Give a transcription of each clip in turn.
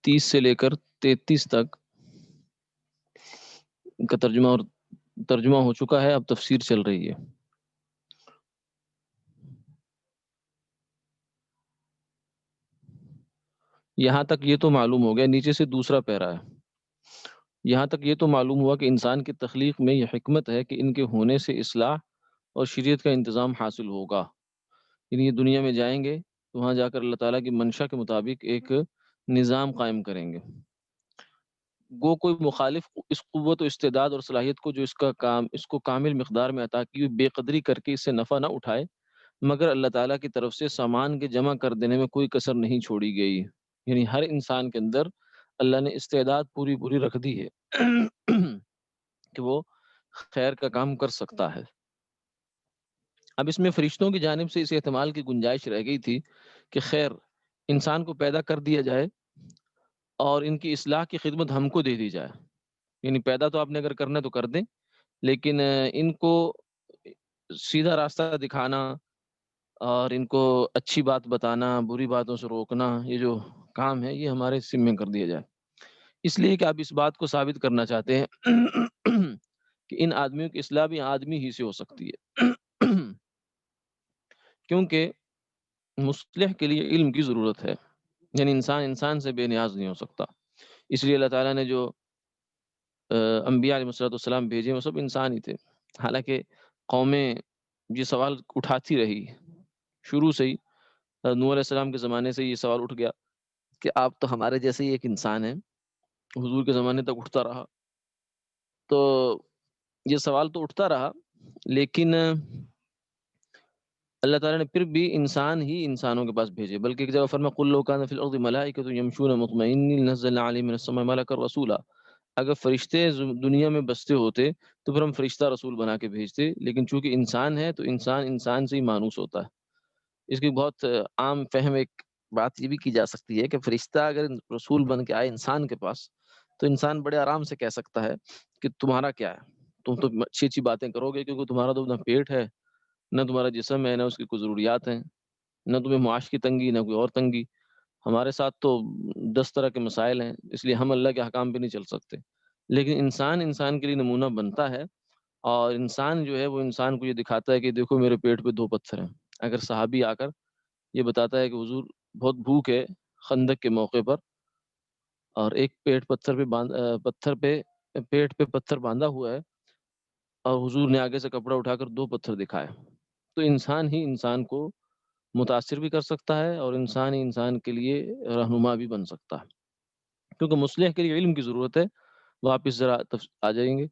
30 سے لے کر 33 تک کا ترجمہ ہو چکا ہے، اب تفسیر چل رہی ہے۔ یہاں تک یہ تو معلوم ہو گیا، نیچے سے دوسرا پیرا ہے۔ یہاں تک یہ تو معلوم ہوا کہ انسان کی تخلیق میں یہ حکمت ہے کہ ان کے ہونے سے اصلاح اور شریعت کا انتظام حاصل ہوگا، یعنی یہ دنیا میں جائیں گے تو وہاں جا کر اللہ تعالیٰ کی منشا کے مطابق ایک نظام قائم کریں گے۔ گو کوئی مخالف اس قوت و استعداد اور صلاحیت کو جو اس کو کامل مقدار میں عطا کی ہوئی بے قدری کر کے اس سے نفع نہ اٹھائے، مگر اللہ تعالیٰ کی طرف سے سامان کے جمع کر دینے میں کوئی کسر نہیں چھوڑی گئی، یعنی ہر انسان کے اندر اللہ نے استعداد پوری پوری رکھ دی ہے کہ وہ خیر کا کام کر سکتا ہے۔ اب اس میں فرشتوں کی جانب سے اس احتمال کی گنجائش رہ گئی تھی کہ خیر انسان کو پیدا کر دیا جائے اور ان کی اصلاح کی خدمت ہم کو دے دی جائے، یعنی پیدا تو آپ نے اگر کرنا ہے تو کر دیں، لیکن ان کو سیدھا راستہ دکھانا اور ان کو اچھی بات بتانا، بری باتوں سے روکنا، یہ جو کام ہے یہ ہمارے ذمہ میں کر دیا جائے۔ اس لیے کہ آپ اس بات کو ثابت کرنا چاہتے ہیں کہ ان آدمیوں کی اصلاح بھی آدمی ہی سے ہو سکتی ہے کیونکہ مصلح کے لیے علم کی ضرورت ہے، یعنی انسان انسان سے بے نیاز نہیں ہو سکتا۔ اس لیے اللہ تعالیٰ نے جو انبیاء علیہ السلام بھیجے وہ سب انسان ہی تھے، حالانکہ قومیں یہ سوال اٹھاتی رہی شروع سے ہی۔ نوح علیہ السلام کے زمانے سے یہ سوال اٹھ گیا کہ آپ تو ہمارے جیسے ہی ایک انسان ہیں، حضور کے زمانے تک اٹھتا رہا، تو یہ سوال تو اٹھتا رہا، لیکن اللہ تعالیٰ نے پھر بھی انسان ہی انسانوں کے پاس بھیجے، بلکہ جب فرمایا قُل لَوْ كَانَ فِي الْأَرْضِ مَلَائِكَةٌ يَمْشُونَ مُطْمَئِنِّينَ لَنَزَّلْنَا عَلَيْهِم مِّنَ السَّمَاءِ مَلَكًا رَّسُولًا، اگر فرشتے دنیا میں بستے ہوتے تو پھر ہم فرشتہ رسول بنا کے بھیجتے، لیکن چونکہ انسان ہے تو انسان انسان سے ہی مانوس ہوتا ہے۔ اس کی بہت عام فہم ایک بات یہ بھی کی جا سکتی ہے کہ فرشتہ اگر رسول بن کے آئے انسان کے پاس تو انسان بڑے آرام سے کہہ سکتا ہے کہ تمہارا کیا ہے، تم تو اچھی اچھی باتیں کرو گے، کیونکہ تمہارا تو نہ پیٹ ہے، نہ تمہارا جسم ہے، نہ اس کی کوئی ضروریات ہیں، نہ تمہیں معاش کی تنگی، نہ کوئی اور تنگی۔ ہمارے ساتھ تو 10 طرح کے مسائل ہیں، اس لیے ہم اللہ کے حکام پہ نہیں چل سکتے۔ لیکن انسان انسان کے لیے نمونہ بنتا ہے، اور انسان جو ہے وہ انسان کو یہ دکھاتا ہے کہ دیکھو میرے پیٹ پہ 2 پتھر ہیں۔ اگر صحابی آ کر یہ بتاتا ہے کہ حضور بہت بھوک ہے خندق کے موقع پر، اور ایک پیٹ پہ پتھر باندھا ہوا ہے، اور حضور نے آگے سے کپڑا اٹھا کر 2 پتھر دکھائے، تو انسان ہی انسان کو متاثر بھی کر سکتا ہے اور انسان ہی انسان کے لیے رہنما بھی بن سکتا ہے، کیونکہ مصلح کے لیے علم کی ضرورت ہے۔ واپس ذرا آ جائیں گے،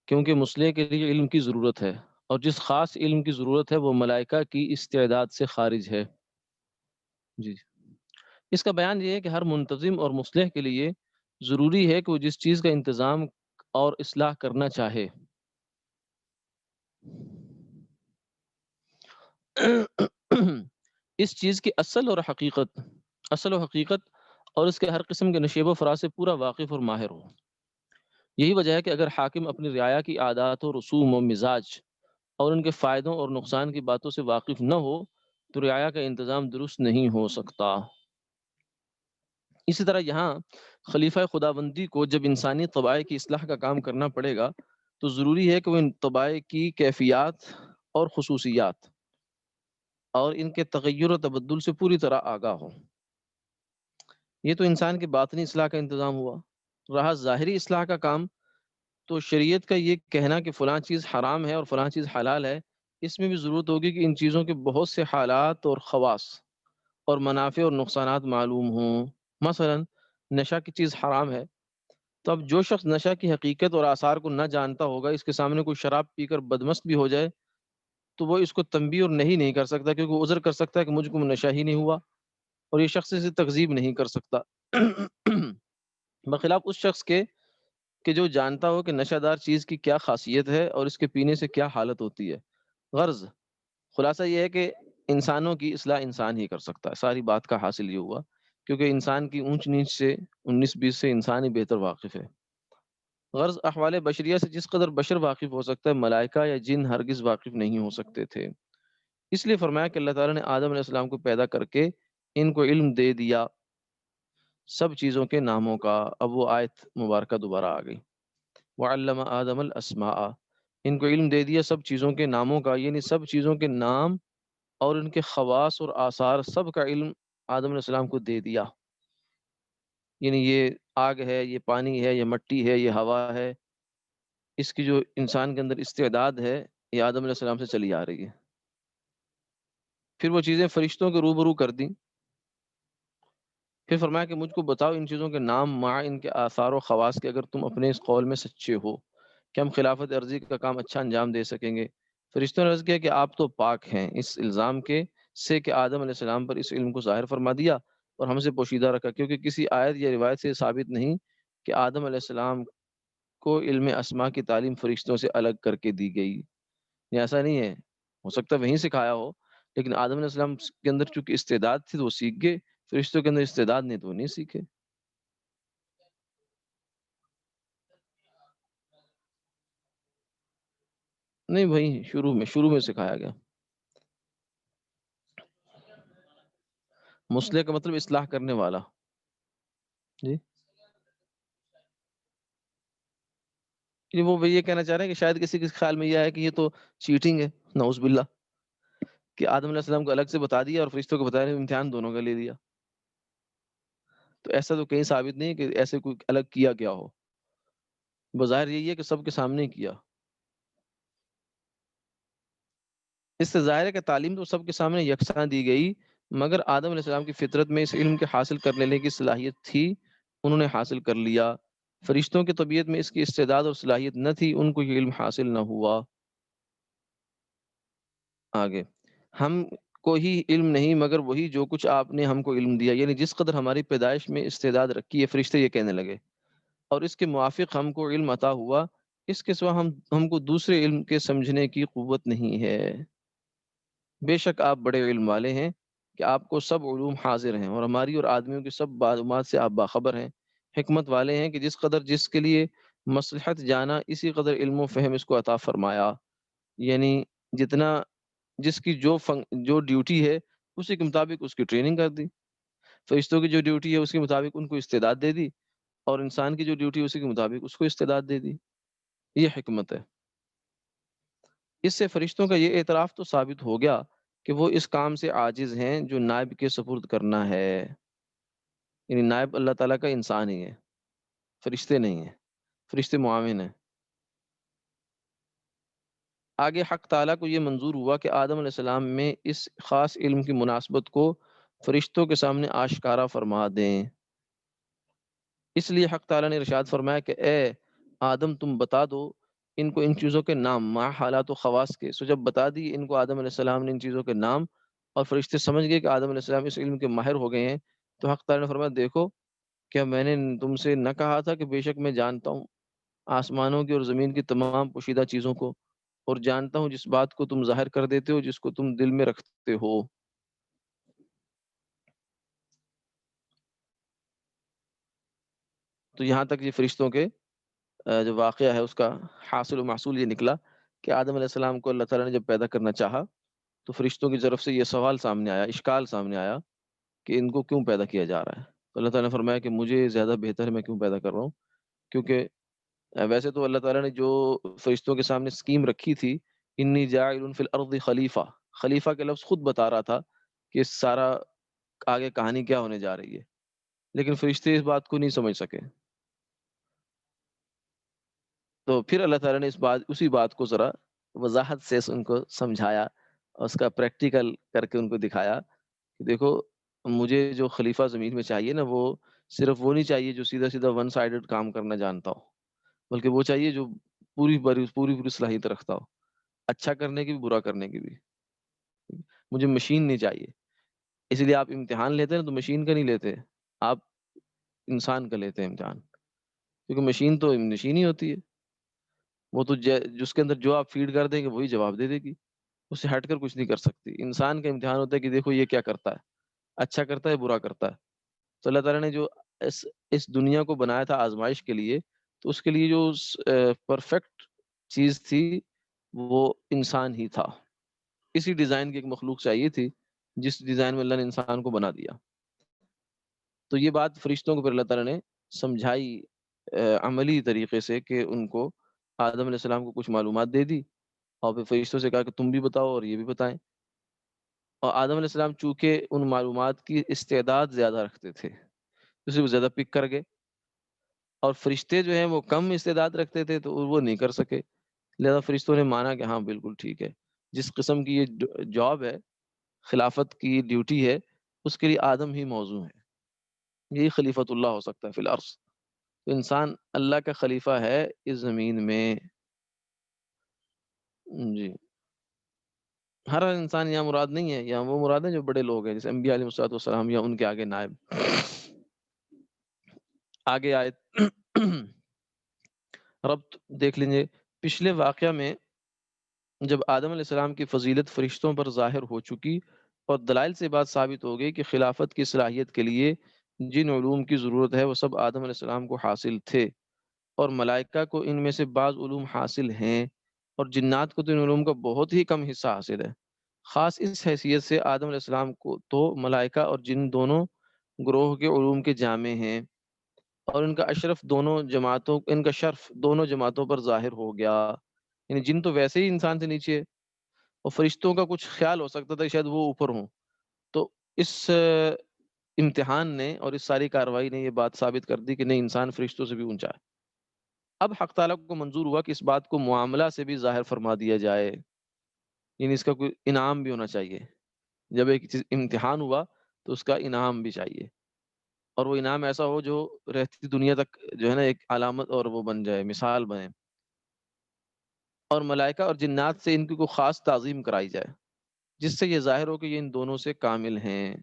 کیونکہ مصلح کے لیے علم کی ضرورت ہے، اور جس خاص علم کی ضرورت ہے وہ ملائکہ کی استعداد سے خارج ہے۔ جی، اس کا بیان یہ ہے کہ ہر منتظم اور مصلح کے لیے ضروری ہے کہ وہ جس چیز کا انتظام اور اصلاح کرنا چاہے اس چیز کی اصل و حقیقت اور اس کے ہر قسم کے نشیب و فراز سے پورا واقف اور ماہر ہو۔ یہی وجہ ہے کہ اگر حاکم اپنی رعایا کی عادات و رسوم و مزاج اور ان کے فائدوں اور نقصان کی باتوں سے واقف نہ ہو تو رعایا کا انتظام درست نہیں ہو سکتا۔ اسی طرح یہاں خلیفہ خداوندی کو جب انسانی طبائع کی اصلاح کا کام کرنا پڑے گا تو ضروری ہے کہ وہ ان طبائع کی کیفیات اور خصوصیات اور ان کے تغیر و تبدل سے پوری طرح آگاہ ہو۔ یہ تو انسان کی باطنی اصلاح کا انتظام ہوا۔ رہا ظاہری اصلاح کا کام، تو شریعت کا یہ کہنا کہ فلاں چیز حرام ہے اور فلاں چیز حلال ہے، اس میں بھی ضرورت ہوگی کہ ان چیزوں کے بہت سے حالات اور خواص اور منافع اور نقصانات معلوم ہوں۔ مثلا نشہ کی چیز حرام ہے، تو اب جو شخص نشہ کی حقیقت اور آثار کو نہ جانتا ہوگا، اس کے سامنے کوئی شراب پی کر بدمست بھی ہو جائے تو وہ اس کو تنبیہ اور نہیں کر سکتا، کیونکہ وہ عذر کر سکتا ہے کہ مجھ کو نشہ ہی نہیں ہوا، اور یہ شخص سے تکذیب نہیں کر سکتا بخلاف اس شخص کے کہ جو جانتا ہو کہ نشہ دار چیز کی کیا خاصیت ہے اور اس کے پینے سے کیا حالت ہوتی ہے۔ غرض خلاصہ یہ ہے کہ انسانوں کی اصلاح انسان ہی کر سکتا ہے۔ ساری بات کا حاصل یہ ہوا کیونکہ انسان کی اونچ نیچ سے 19-20 سے انسان ہی بہتر واقف ہے۔ غرض احوال بشریہ سے جس قدر بشر واقف ہو سکتا ہے، ملائکہ یا جن ہرگز واقف نہیں ہو سکتے تھے۔ اس لیے فرمایا کہ اللہ تعالیٰ نے آدم علیہ السلام کو پیدا کر کے ان کو علم دے دیا، سب چیزوں کے ناموں کا۔ اب وہ آیت مبارکہ دوبارہ آ گئی، وعلم آدم الاسماء، ان کو علم دے دیا سب چیزوں کے ناموں کا، یعنی سب چیزوں کے نام اور ان کے خواص اور آثار سب کا علم آدم علیہ السلام کو دے دیا۔ یعنی یہ آگ ہے، یہ پانی ہے، یہ مٹی ہے، یہ ہوا ہے، اس کی جو انسان کے اندر استعداد ہے یہ آدم علیہ السلام سے چلی آ رہی ہے۔ پھر وہ چیزیں فرشتوں کے روبرو کر دیں، پھر فرمایا کہ مجھ کو بتاؤ ان چیزوں کے نام مع ان کے آثار و خواص کے، اگر تم اپنے اس قول میں سچے ہو کہ ہم خلافت عرضی کا کام اچھا انجام دے سکیں گے۔ فرشتوں نے عرض کیا کہ آپ تو پاک ہیں اس الزام کے سے کہ آدم علیہ السلام پر اس علم کو ظاہر فرما دیا اور ہم سے پوشیدہ رکھا، کیونکہ کسی آیت یا روایت سے ثابت نہیں کہ آدم علیہ السلام کو علم اسماء کی تعلیم فرشتوں سے الگ کر کے دی گئی۔ یہ ایسا نہیں ہے، ہو سکتا ہے وہیں سکھایا ہو، لیکن آدم علیہ السلام کے اندر چونکہ استعداد تھی تو وہ سیکھ گئے، فرشتوں کے اندر استعداد نہیں تو وہ نہیں سیکھے۔ نہیں، وہیں شروع میں سکھایا گیا۔ مصلح کا مطلب اصلاح کرنے والا۔ جی، وہ یہ کہنا چاہ رہے ہیں کہ شاید کسی کے خیال میں یہ ہے کہ یہ تو چیٹنگ ہے، نعوذ باللہ، کہ آدم علیہ السلام کو الگ سے بتا دیا اور فرشتوں کو بتایا، امتحان دونوں کا لے دیا۔ تو ایسا تو کہیں ثابت نہیں ہے کہ ایسے کوئی الگ کیا گیا ہو، بظاہر یہی ہے کہ سب کے سامنے ہی کیا۔ اس سے ظاہر ہے کہ تعلیم تو سب کے سامنے یکساں دی گئی، مگر آدم علیہ السلام کی فطرت میں اس علم کے حاصل کر لینے کی صلاحیت تھی، انہوں نے حاصل کر لیا۔ فرشتوں کی طبیعت میں اس کی استعداد اور صلاحیت نہ تھی، ان کو یہ علم حاصل نہ ہوا۔ آگے، ہم کو ہی علم نہیں مگر وہی جو کچھ آپ نے ہم کو علم دیا، یعنی جس قدر ہماری پیدائش میں استعداد رکھی ہے، فرشتے یہ کہنے لگے، اور اس کے موافق ہم کو علم عطا ہوا، اس کے سوا ہم کو دوسرے علم کے سمجھنے کی قوت نہیں ہے۔ بے شک آپ بڑے علم والے ہیں کہ آپ کو سب علوم حاضر ہیں، اور ہماری اور آدمیوں کی سب معلومات سے آپ باخبر ہیں۔ حکمت والے ہیں کہ جس قدر جس کے لیے مصلحت جانا، اسی قدر علم و فہم اس کو عطا فرمایا، یعنی جتنا جس کی جو ڈیوٹی ہے اسی کے مطابق اس کی ٹریننگ کر دی۔ فرشتوں کی جو ڈیوٹی ہے اس کے مطابق ان کو استعداد دے دی، اور انسان کی جو ڈیوٹی ہے اسی کے مطابق اس کو استعداد دے دی۔ یہ حکمت ہے۔ اس سے فرشتوں کا یہ اعتراف تو ثابت ہو گیا کہ وہ اس کام سے عاجز ہیں جو نائب کے سپرد کرنا ہے، یعنی نائب اللہ تعالیٰ کا انسان ہی ہے، فرشتے نہیں ہیں، فرشتے معاون ہیں۔ آگے حق تعالیٰ کو یہ منظور ہوا کہ آدم علیہ السلام میں اس خاص علم کی مناسبت کو فرشتوں کے سامنے آشکارا فرما دیں۔ اس لیے حق تعالیٰ نے ارشاد فرمایا کہ اے آدم تم بتا دو ان کو ان چیزوں کے نام مع حالات و خواص کے۔ سو جب بتا دی ان کو آدم علیہ السلام نے ان چیزوں کے نام، اور فرشتے سمجھ گئے کہ آدم علیہ السلام اس علم کے ماہر ہو گئے ہیں، تو حق تعالیٰ نے فرمایا دیکھو، کیا میں نے تم سے نہ کہا تھا کہ بے شک میں جانتا ہوں آسمانوں کی اور زمین کی تمام پوشیدہ چیزوں کو، اور جانتا ہوں جس بات کو تم ظاہر کر دیتے ہو، جس کو تم دل میں رکھتے ہو۔ تو یہاں تک یہ فرشتوں کے جو واقعہ ہے اس کا حاصل و محصول یہ نکلا کہ آدم علیہ السلام کو اللہ تعالیٰ نے جب پیدا کرنا چاہا تو فرشتوں کی طرف سے یہ سوال سامنے آیا، اشکال سامنے آیا کہ ان کو کیوں پیدا کیا جا رہا ہے۔ تو اللہ تعالیٰ نے فرمایا کہ مجھے زیادہ بہتر ہے میں کیوں پیدا کر رہا ہوں، کیونکہ ویسے تو اللہ تعالیٰ نے جو فرشتوں کے سامنے اسکیم رکھی تھی، انی جاعل فی الارض خلیفہ، خلیفہ کے لفظ خود بتا رہا تھا کہ سارا آگے کہانی کیا ہونے جا رہی ہے، لیکن فرشتے اس بات کو نہیں سمجھ سکے۔ تو پھر اللہ تعالیٰ نے اسی بات کو ذرا وضاحت سے ان کو سمجھایا، اور اس کا پریکٹیکل کر کے ان کو دکھایا کہ دیکھو، مجھے جو خلیفہ زمین میں چاہیے نا، وہ صرف وہ نہیں چاہیے جو سیدھا سیدھا ون سائیڈڈ کام کرنا جانتا ہو، بلکہ وہ چاہیے جو پوری صلاحیت رکھتا ہو، اچھا کرنے کی بھی برا کرنے کی بھی۔ مجھے مشین نہیں چاہیے، اس لیے آپ امتحان لیتے ہیں نا تو مشین کا نہیں لیتے، آپ انسان کا لیتے ہیں امتحان، کیونکہ مشین تو مشین ہی ہوتی ہے، وہ تو جس کے اندر جو آپ فیڈ کر دیں گے وہی جواب دے دے گی، اس سے ہٹ کر کچھ نہیں کر سکتی۔ انسان کا امتحان ہوتا ہے کہ دیکھو یہ کیا کرتا ہے، اچھا کرتا ہے برا کرتا ہے۔ تو اللہ تعالیٰ نے جو اس دنیا کو بنایا تھا آزمائش کے لیے، تو اس کے لیے جو پرفیکٹ چیز تھی وہ انسان ہی تھا۔ اسی ڈیزائن کی ایک مخلوق چاہیے تھی، جس ڈیزائن میں اللہ نے انسان کو بنا دیا۔ تو یہ بات فرشتوں کو پھر اللہ تعالیٰ نے سمجھائی عملی طریقے سے، کہ ان کو آدم علیہ السلام کو کچھ معلومات دے دی، اور پھر فرشتوں سے کہا کہ تم بھی بتاؤ اور یہ بھی بتائیں۔ اور آدم علیہ السلام چونکہ ان معلومات کی استعداد زیادہ رکھتے تھے، اسے وہ زیادہ پک کر گئے، اور فرشتے جو ہیں وہ کم استعداد رکھتے تھے تو وہ نہیں کر سکے، لہذا فرشتوں نے مانا کہ ہاں بالکل ٹھیک ہے، جس قسم کی یہ جاب ہے، خلافت کی ڈیوٹی ہے، اس کے لیے آدم ہی موزوں ہے، یہی خلیفۃ اللہ ہو سکتا ہے فی الارض۔ تو انسان اللہ کا خلیفہ ہے اس زمین میں۔ جی، ہر انسان یہاں مراد نہیں ہے، یہاں وہ مراد ہے جو بڑے لوگ ہیں، جیسے انبیاء علیہ الصلوۃ والسلام یا ان کے آگے نائب۔ آگے آیت ربط دیکھ لیجیے، پچھلے واقعہ میں جب آدم علیہ السلام کی فضیلت فرشتوں پر ظاہر ہو چکی اور دلائل سے بات ثابت ہو گئی کہ خلافت کی صلاحیت کے لیے جن علوم کی ضرورت ہے وہ سب آدم علیہ السلام کو حاصل تھے، اور ملائکہ کو ان میں سے بعض علوم حاصل ہیں، اور جنات کو تو ان علوم کا بہت ہی کم حصہ حاصل ہے۔ خاص اس حیثیت سے آدم علیہ السلام کو تو ملائکہ اور جن دونوں گروہ کے علوم کے جامع ہیں، اور ان کا شرف دونوں جماعتوں پر ظاہر ہو گیا۔ یعنی جن تو ویسے ہی انسان سے نیچے ہے، اور فرشتوں کا کچھ خیال ہو سکتا تھا کہ شاید وہ اوپر ہوں، تو اس امتحان نے اور اس ساری کارروائی نے یہ بات ثابت کر دی کہ نہیں، انسان فرشتوں سے بھی اونچا ہے۔ اب حق تعالیٰ کو منظور ہوا کہ اس بات کو معاملہ سے بھی ظاہر فرما دیا جائے، یعنی اس کا کوئی انعام بھی ہونا چاہیے۔ جب ایک چیز امتحان ہوا تو اس کا انعام بھی چاہیے، اور وہ انعام ایسا ہو جو رہتی دنیا تک جو ہے نا ایک علامت اور وہ بن جائے، مثال بنے، اور ملائکہ اور جنات سے ان کی کوئی خاص تعظیم کرائی جائے جس سے یہ ظاہر ہو کہ یہ ان دونوں سے کامل ہیں۔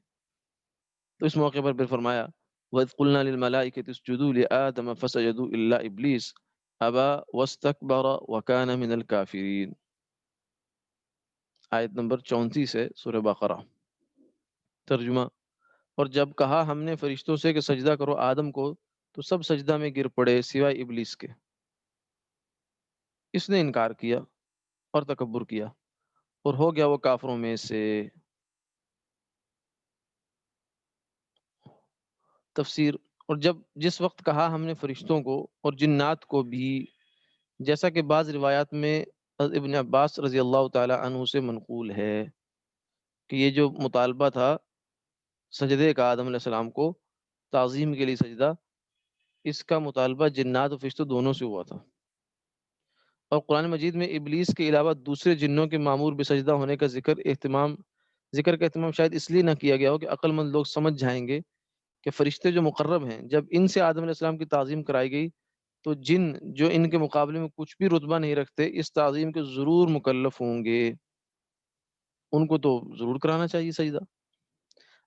تو اس موقع پر پھر فرمایا وَإِذْ قُلْنَا لِلْمَلَائِكَةِ اسْجُدُوا لِآدَمَ فَسَجَدُوا إِلَّا إِبْلِيسَ أَبَى وَاسْتَكْبَرَ وَكَانَ مِنَ الْكَافِرِينَ۔ آیت نمبر 34 ہے سورہ بقرہ۔ ترجمہ، اور جب کہا ہم نے فرشتوں سے کہ سجدہ کرو آدم کو، تو سب سجدہ میں گر پڑے سوائے ابلیس کے، اس نے انکار کیا اور تکبر کیا اور ہو گیا وہ کافروں میں سے۔ تفسیر، اور جس وقت کہا ہم نے فرشتوں کو اور جنات کو بھی، جیسا کہ بعض روایات میں ابن عباس رضی اللہ تعالی عنہ سے منقول ہے کہ یہ جو مطالبہ تھا سجدے کا آدم علیہ السلام کو، تعظیم کے لیے سجدہ، اس کا مطالبہ جنات و فرشتوں دونوں سے ہوا تھا، اور قرآن مجید میں ابلیس کے علاوہ دوسرے جنوں کے معمور بسجدہ ہونے کا ذکر کا اہتمام شاید اس لیے نہ کیا گیا ہو کہ عقل مند لوگ سمجھ جائیں گے کہ فرشتے جو مقرب ہیں، جب ان سے آدم علیہ السلام کی تعظیم کرائی گئی تو جن جو ان کے مقابلے میں کچھ بھی رتبہ نہیں رکھتے اس تعظیم کے ضرور مکلف ہوں گے، ان کو تو ضرور کرانا چاہیے سجدہ۔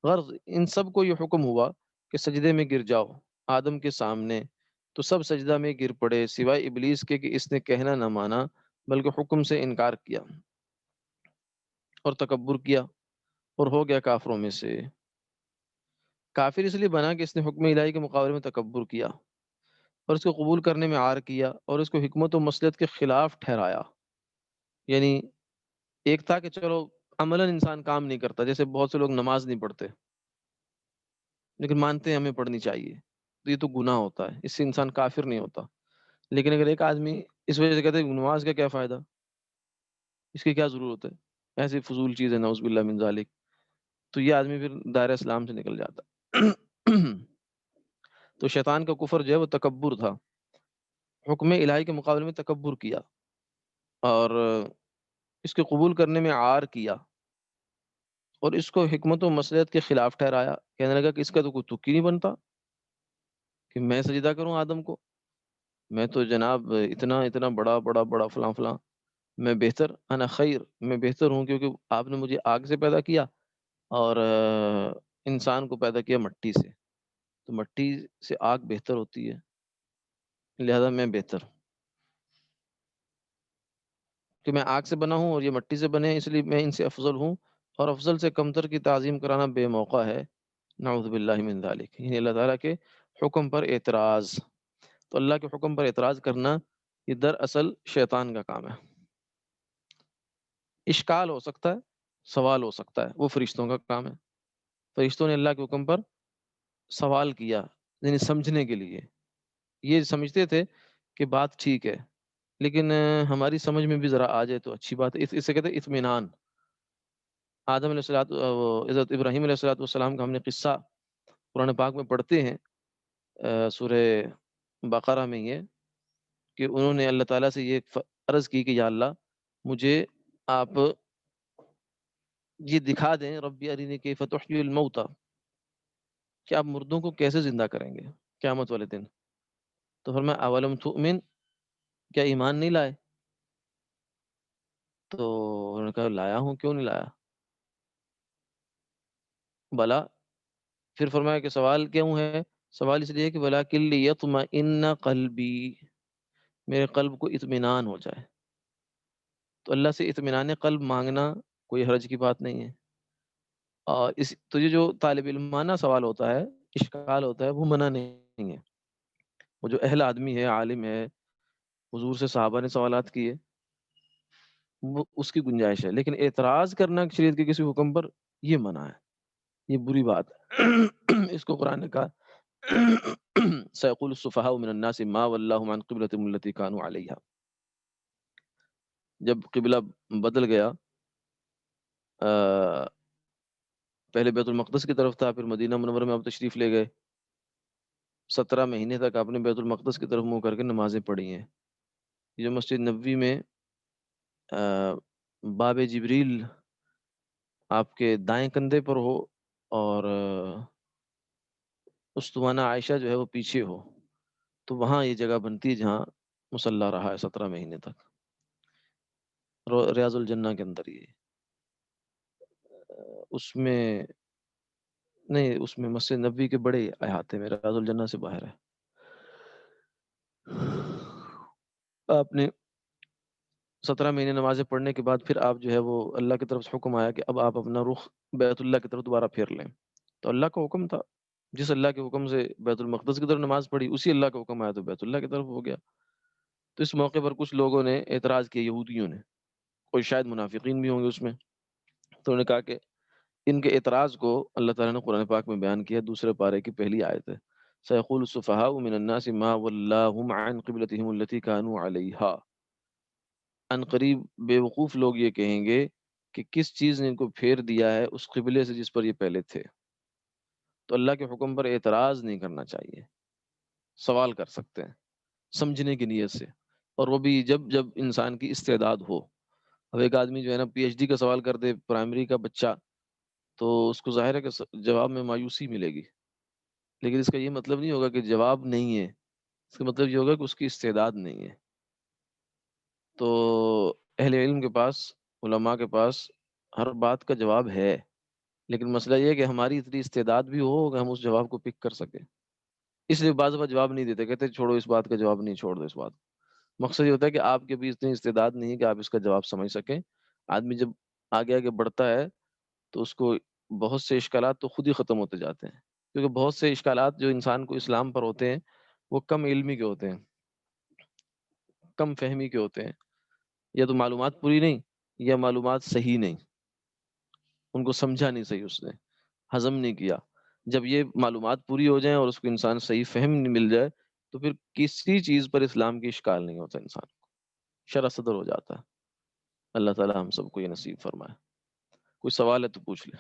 غرض ان سب کو یہ حکم ہوا کہ سجدے میں گر جاؤ آدم کے سامنے، تو سب سجدہ میں گر پڑے سوائے ابلیس کے کہ اس نے کہنا نہ مانا بلکہ حکم سے انکار کیا اور تکبر کیا اور ہو گیا کافروں میں سے۔ کافر اس لیے بنا کہ اس نے حکم الہی کے مقابلے میں تکبر کیا اور اس کو قبول کرنے میں عار کیا اور اس کو حکمت و مصلحت کے خلاف ٹھہرایا۔ یعنی ایک تھا کہ چلو عملاً انسان کام نہیں کرتا، جیسے بہت سے لوگ نماز نہیں پڑھتے لیکن مانتے ہیں ہمیں پڑھنی چاہیے، تو یہ تو گناہ ہوتا ہے، اس سے انسان کافر نہیں ہوتا۔ لیکن اگر ایک آدمی اس وجہ سے کہتے ہیں نماز کا کیا فائدہ، اس کی کیا ضرورت ہے، ایسی فضول چیز ہے نعوذ باللہ من ذالک، تو یہ آدمی پھر دائرہ اسلام سے نکل جاتا۔ تو شیطان کا کفر جو ہے وہ تکبر تھا، حکم الہی کے مقابلے میں تکبر کیا اور اس کے قبول کرنے میں عار کیا اور اس کو حکمت و مصلحت کے خلاف ٹھہرایا، کہنے لگا کہ اس کا تو کوئی تک ہی نہیں بنتا کہ میں سجدہ کروں آدم کو، میں تو جناب اتنا اتنا بڑا بڑا بڑا فلاں فلاں، میں بہتر، انا خیر، میں بہتر ہوں کیونکہ آپ نے مجھے آگ سے پیدا کیا اور انسان کو پیدا کیا مٹی سے، تو مٹی سے آگ بہتر ہوتی ہے، لہذا میں بہتر کہ میں آگ سے بنا ہوں اور یہ مٹی سے بنے، اس لیے میں ان سے افضل ہوں، اور افضل سے کمتر کی تعظیم کرانا بے موقع ہے، نعوذ باللہ من ذالک۔ یعنی اللہ تعالیٰ کے حکم پر اعتراض، تو اللہ کے حکم پر اعتراض کرنا یہ دراصل شیطان کا کام ہے۔ اشکال ہو سکتا ہے، سوال ہو سکتا ہے، وہ فرشتوں کا کام ہے، فرشتوں نے اللہ کے حکم پر سوال کیا، یعنی سمجھنے کے لیے. یہ سمجھتے تھے کہ بات ٹھیک ہے، لیکن ہماری سمجھ میں بھی ذرا آ جائے تو اچھی بات ہے. اسے کہتے ہیں اطمینان. آدم علیہ حضرت ابراہیم علیہ والسلام کا ہم نے قصہ قرآن پاک میں پڑھتے ہیں، سورہ بقرہ میں یہ کہ انہوں نے اللہ تعالیٰ سے یہ عرض کی کہ یا اللہ مجھے آپ یہ دکھا دیں، ربی ارینی کیف تحیی الموتى، کہ آپ مردوں کو کیسے زندہ کریں گے قیامت والے دن. تو فرمایا اولم تؤمن، کیا ایمان نہیں لائے؟ تو انہوں نے کہا لایا ہوں، کیوں نہیں لایا؟ بلا. پھر فرمایا کہ سوال کیوں ہے؟ سوال اس لیے کہ ولاکن لیطمئن قلبی، میرے قلب کو اطمینان ہو جائے. تو اللہ سے اطمینان قلب مانگنا کوئی حرج کی بات نہیں ہے. اور اس تو یہ جو طالب علمانہ سوال ہوتا ہے، اشکال ہوتا ہے، وہ منع نہیں ہے. وہ جو اہل آدمی ہے، عالم ہے، حضور سے صحابہ نے سوالات کیے، وہ اس کی گنجائش ہے. لیکن اعتراض کرنا شریعت کے کسی حکم پر، یہ منع ہے، یہ بری بات ہے. اس کو قرآن نے کہا سيقول السفهاء من الناس ما ولاهم عن قبلتهم التي كانوا عليها. جب قبلہ بدل گیا، پہلے بیت المقدس کی طرف تھا، پھر مدینہ منورہ میں آپ تشریف لے گئے. 17 مہینے تک آپ نے بیت المقدس کی طرف منہ کر کے نمازیں پڑھی ہیں. جو مسجد نبوی میں باب جبریل آپ کے دائیں کندھے پر ہو اور استوانہ عائشہ جو ہے وہ پیچھے ہو، تو وہاں یہ جگہ بنتی ہے جہاں مصلی رہا ہے 17 مہینے تک، ریاض الجنہ کے اندر. یہ اس میں نہیں، اس میں مسجد نبوی کے بڑے احاطے میں، ریاض الجنہ سے باہر ہے. آپ نے 17 مہینے نمازیں پڑھنے کے بعد پھر آپ جو ہے وہ اللہ کی طرف سے حکم آیا کہ اب آپ اپنا رخ بیت اللہ کی طرف دوبارہ پھیر لیں. تو اللہ کا حکم تھا، جس اللہ کے حکم سے بیت المقدس کی طرف نماز پڑھی، اسی اللہ کا حکم آیا تو بیت اللہ کی طرف ہو گیا. تو اس موقع پر کچھ لوگوں نے اعتراض کیا، یہودیوں نے، کوئی شاید منافقین بھی ہوں گے اس میں. تو انہوں نے کہا کہ ان کے اعتراض کو اللہ تعالیٰ نے قرآن پاک میں بیان کیا. دوسرے پارے کی پہلی آیت ہے، سيقول السفهاء من الناس ما ولاهم عن قبلتهم التي كانوا عليها. ان قریب بے وقوف لوگ یہ کہیں گے کہ کس چیز نے ان کو پھیر دیا ہے اس قبلے سے جس پر یہ پہلے تھے. تو اللہ کے حکم پر اعتراض نہیں کرنا چاہیے، سوال کر سکتے ہیں سمجھنے کی نیت سے، اور وہ بھی جب جب انسان کی استعداد ہو. اب ایک آدمی جو ہے نا پی ایچ ڈی کا سوال کر دے، پرائمری کا بچہ، تو اس کو ظاہر ہے کہ جواب میں مایوسی ملے گی. لیکن اس کا یہ مطلب نہیں ہوگا کہ جواب نہیں ہے، اس کا مطلب یہ ہوگا کہ اس کی استعداد نہیں ہے. تو اہل علم کے پاس، علماء کے پاس ہر بات کا جواب ہے، لیکن مسئلہ یہ ہے کہ ہماری اتنی استعداد بھی ہو کہ ہم اس جواب کو پک کر سکیں. اس لیے بعض بار جواب نہیں دیتے، کہتے چھوڑو اس بات کا جواب نہیں، چھوڑ دو اس بات. مقصد یہ ہوتا ہے کہ آپ کے بھی اتنی استعداد نہیں ہے کہ آپ اس کا جواب سمجھ سکیں. آدمی جب آگے آگے بڑھتا ہے تو اس کو بہت سے اشکالات تو خود ہی ختم ہوتے جاتے ہیں، کیونکہ بہت سے اشکالات جو انسان کو اسلام پر ہوتے ہیں وہ کم علمی کے ہوتے ہیں، کم فہمی کے ہوتے ہیں. یا تو معلومات پوری نہیں، یا معلومات صحیح نہیں، ان کو سمجھا نہیں صحیح، اس نے ہضم نہیں کیا. جب یہ معلومات پوری ہو جائیں اور اس کو انسان صحیح فہم مل جائے تو پھر کسی چیز پر اسلام کی اشکال نہیں ہوتا، انسان کو شرح صدر ہو جاتا ہے. اللہ تعالی ہم سب کو یہ نصیب فرمائے. کوئی سوال ہے تو پوچھ لیں.